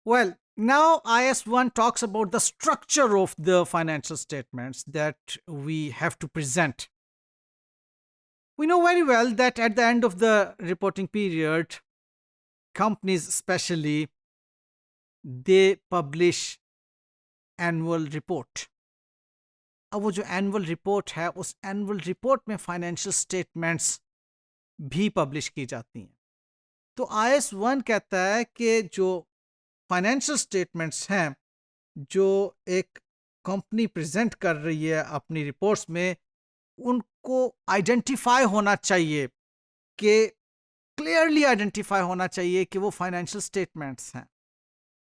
Well, now IS1 talks about the structure of the financial statements that we have to present. We know very well that at the end of the reporting period, companies especially, they publish annual report. अब वो जो annual report है उस annual report में financial statements भी publish की जाती हैं. तो IS1 कहता है कि जो फाइनेंशियल स्टेटमेंट्स हैं जो एक कंपनी प्रेजेंट कर रही है अपनी रिपोर्ट्स में, उनको आइडेंटिफाई होना चाहिए कि क्लियरली आइडेंटिफाई होना चाहिए कि वो फाइनेंशियल स्टेटमेंट्स हैं,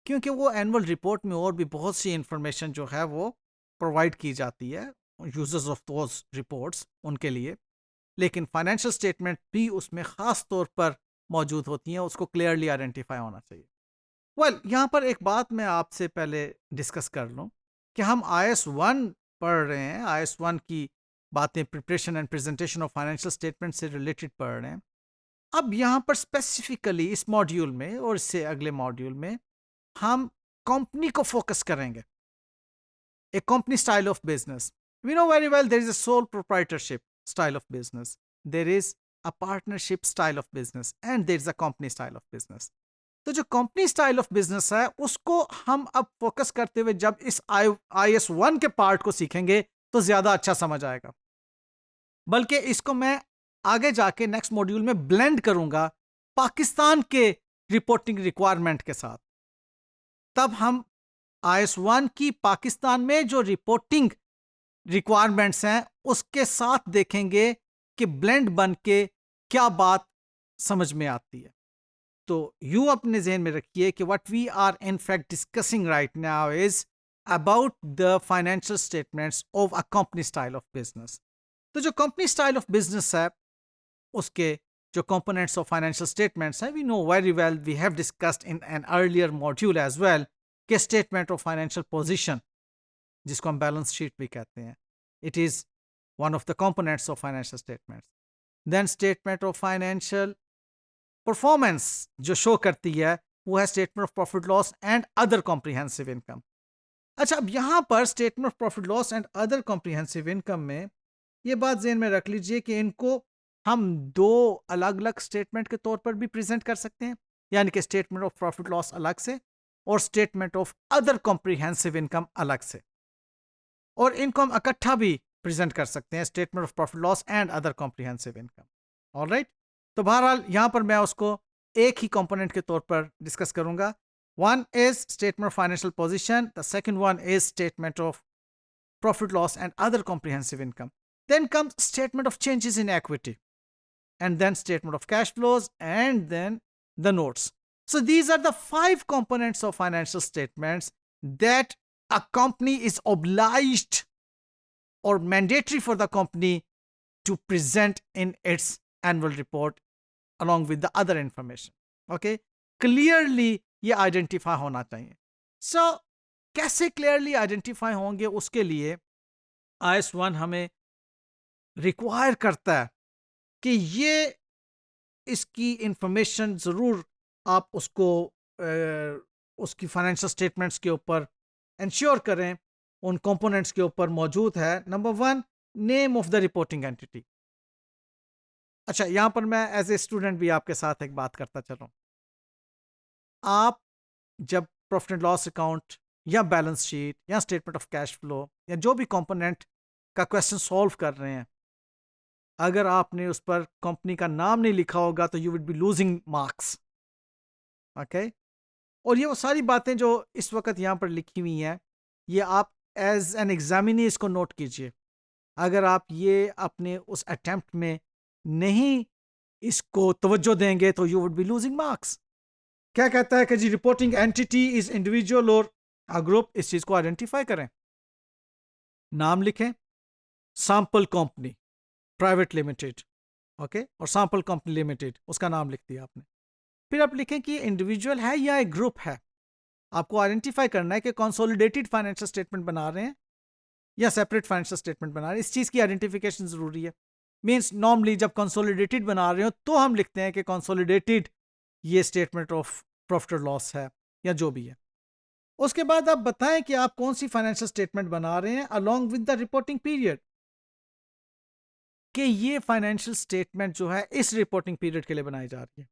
क्योंकि वो एनुअल रिपोर्ट में और भी बहुत सी इंफॉर्मेशन जो है वो प्रोवाइड की जाती है यूजर्स ऑफ दोज रिपोर्ट्स उनके लिए, लेकिन फाइनेंशियल स्टेटमेंट भी उसमें ख़ास तौर पर मौजूद होती हैं, उसको क्लियरली आइडेंटिफाई होना चाहिए. वेल, यहाँ पर एक बात मैं आपसे पहले डिस्कस कर लूँ कि हम IS1 पढ़ रहे हैं, IS1 की बातें preparation and presentation of financial statement से रिलेटेड पढ़ रहे हैं. अब यहाँ पर स्पेसिफिकली इस मॉड्यूल में और इससे अगले मॉड्यूल में हम कंपनी को फोकस करेंगे. A company style of business. We know very well there is a sole proprietorship style of business. There is a partnership style of business and there is a company style of business. तो जो company style of business है उसको हम अब focus करते हुए जब इस IS1 के पार्ट को सीखेंगे तो ज्यादा अच्छा समझ आएगा. बल्कि इसको मैं आगे जाके नेक्स्ट मॉड्यूल में ब्लेंड करूंगा पाकिस्तान के रिपोर्टिंग रिक्वायरमेंट के साथ. तब हम IS1 की पाकिस्तान में जो रिपोर्टिंग रिक्वायरमेंट्स हैं उसके साथ देखेंगे कि ब्लेंड बन के क्या बात समझ में आती है. तो यूं अपने जहन में रखिए कि what we are in fact discussing right now is about the financial statements of a company style of business. तो जो कंपनी स्टाइल ऑफ बिजनेस है उसके जो कंपोनेंट्स ऑफ फाइनेंशियल स्टेटमेंट्स हैं, we know very well, we have discussed in an earlier module as well कि statement of financial position, जिसको हम balance sheet भी कहते हैं, it is one of the components of financial statements. Then statement of financial performance जो show करती है वो है statement of profit loss and other comprehensive income. अच्छा, अब यहां पर statement of profit loss and other comprehensive income में ये बात ज़हन में रख लीजिए कि इनको हम दो अलग अलग स्टेटमेंट के तौर पर भी प्रेजेंट कर सकते हैं, यानी कि स्टेटमेंट ऑफ प्रॉफिट लॉस अलग से और statement of other comprehensive income अलग से, और इनको हम इकट्ठा भी प्रेजेंट कर सकते हैं, statement of profit loss and other comprehensive income. Alright, तो बहरहाल यहाँ पर मैं उसको एक ही कंपोनेंट के तौर पर डिस्कस करूंगा. One is statement of financial position, the second one is statement of profit loss and other comprehensive income. Then comes statement of changes in equity, and then statement of cash flows, and then the notes. So these are the 5 components of financial statements that a company is obliged or mandatory for the company to present in its annual report along with the other information. Okay, clearly ये identify होना चाहिए. So कैसे clearly identify होंगे, उसके लिए IS1 हमें require करता है कि ये इसकी इंफॉर्मेशन ज़रूर आप उसको उसकी फाइनेंशियल स्टेटमेंट्स के ऊपर इंश्योर करें, उन कंपोनेंट्स के ऊपर मौजूद है. Number 1, name of the reporting entity. अच्छा, यहाँ पर मैं एज ए स्टूडेंट भी आपके साथ एक बात करता चलूँ. आप जब प्रॉफिट एंड लॉस अकाउंट या बैलेंस शीट या स्टेटमेंट ऑफ कैश फ्लो या जो भी कंपोनेंट का क्वेश्चन सॉल्व कर रहे हैं, अगर आपने उस पर कंपनी का नाम नहीं लिखा होगा तो you will be losing marks. Okay, और ये वो सारी बातें जो इस वक्त यहाँ पर लिखी हुई हैं, ये आप एज एन एग्जामिनी इसको नोट कीजिए. अगर आप ये अपने उस अटेम्प्ट में नहीं इसको तवज्जो देंगे तो you would be losing marks. क्या कहता है कि जी रिपोर्टिंग एंटिटी इज इंडिविजुअल और अ ग्रुप, इस चीज को आइडेंटिफाई करें, नाम लिखें, sample company private limited, okay, और सैंपल कंपनी लिमिटेड, उसका नाम लिख दिया आपने. फिर आप लिखें कि इंडिविजुअल है या एक ग्रुप है. आपको आइडेंटिफाई करना है कि कंसोलिडेटेड फाइनेंशियल स्टेटमेंट बना रहे हैं या सेपरेट फाइनेंशियल स्टेटमेंट बना रहे हैं. इस चीज़ की आइडेंटिफिकेशन ज़रूरी है. मीन्स नॉर्मली जब कंसोलिडेटेड बना रहे हो तो हम लिखते हैं कि कंसोलिडेटेड ये स्टेटमेंट ऑफ प्रॉफिट और लॉस है या जो भी है. उसके बाद आप बताएं कि आप कौन सी फाइनेंशियल स्टेटमेंट बना रहे हैं along with the reporting period, कि ये फाइनेंशियल स्टेटमेंट जो है इस रिपोर्टिंग पीरियड के लिए बनाई जा रही है,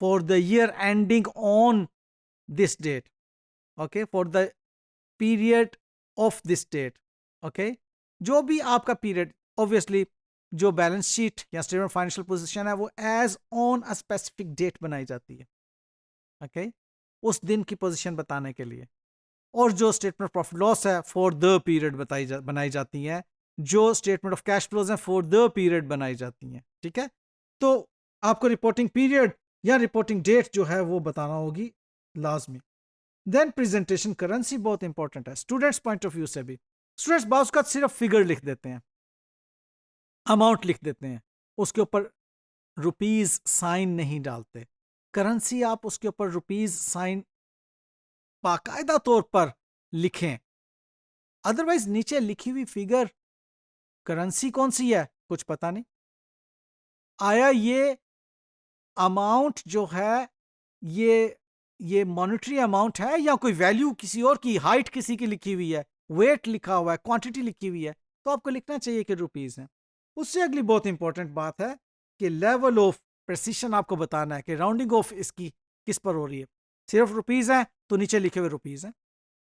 for the year ending on this date, okay, for the period of this date, okay. जो भी आपका पीरियड, ऑब्वियसली जो बैलेंस शीट या स्टेटमेंट फाइनेंशियल पोजीशन है वो as on a specific date बनाई जाती है, ओके, उस दिन की पोजीशन बताने के लिए। और जो स्टेटमेंट प्रॉफिट लॉस है फॉर द पीरियड बनाई जाती है, जो स्टेटमेंट ऑफ कैश फ्लोज है फॉर द पीरियड बनाई जाती हैं, ठीक है। तो आपको रिपोर्टिंग पीरियड या रिपोर्टिंग डेट जो है वो बताना होगी लाजमी। देन प्रेजेंटेशन करेंसी बहुत इंपॉर्टेंट है स्टूडेंट्स पॉइंट ऑफ व्यू से भी। स्टूडेंट्स बाउस का सिर्फ फिगर लिख देते हैं, अमाउंट लिख देते हैं, उसके ऊपर रुपीज साइन नहीं डालते। करेंसी आप उसके ऊपर रुपीज साइन बाकायदा तौर पर लिखें, अदरवाइज नीचे लिखी हुई फिगर करेंसी कौन सी है कुछ पता नहीं। आया ये अमाउंट जो है ये ये मॉनेटरी अमाउंट है या कोई वैल्यू किसी और की, हाइट किसी की लिखी हुई है, वेट लिखा हुआ है, क्वांटिटी लिखी हुई है, तो आपको लिखना चाहिए कि रुपीस है। उससे अगली बहुत इंपॉर्टेंट बात है कि लेवल ऑफ प्रेसिशन आपको बताना है कि राउंडिंग ऑफ इसकी किस पर हो रही है। सिर्फ रुपीस है तो नीचे लिखे हुए रुपीस है,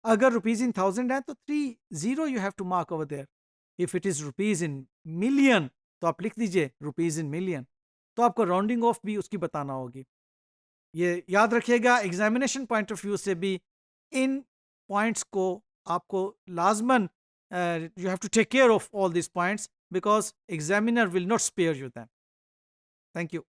अगर रुपीज इन थाउजेंड है तो 30 you have to mark over there. If it is rupees in million तो आप लिख दीजिए रुपीज इन मिलियन। तो आपको राउंडिंग ऑफ भी उसकी बताना होगी। ये याद रखिएगा एग्जामिनेशन पॉइंट ऑफ व्यू से भी इन पॉइंट्स को आपको लाजमन you have to take care of all this points because examiner will not spare you them. Thank you.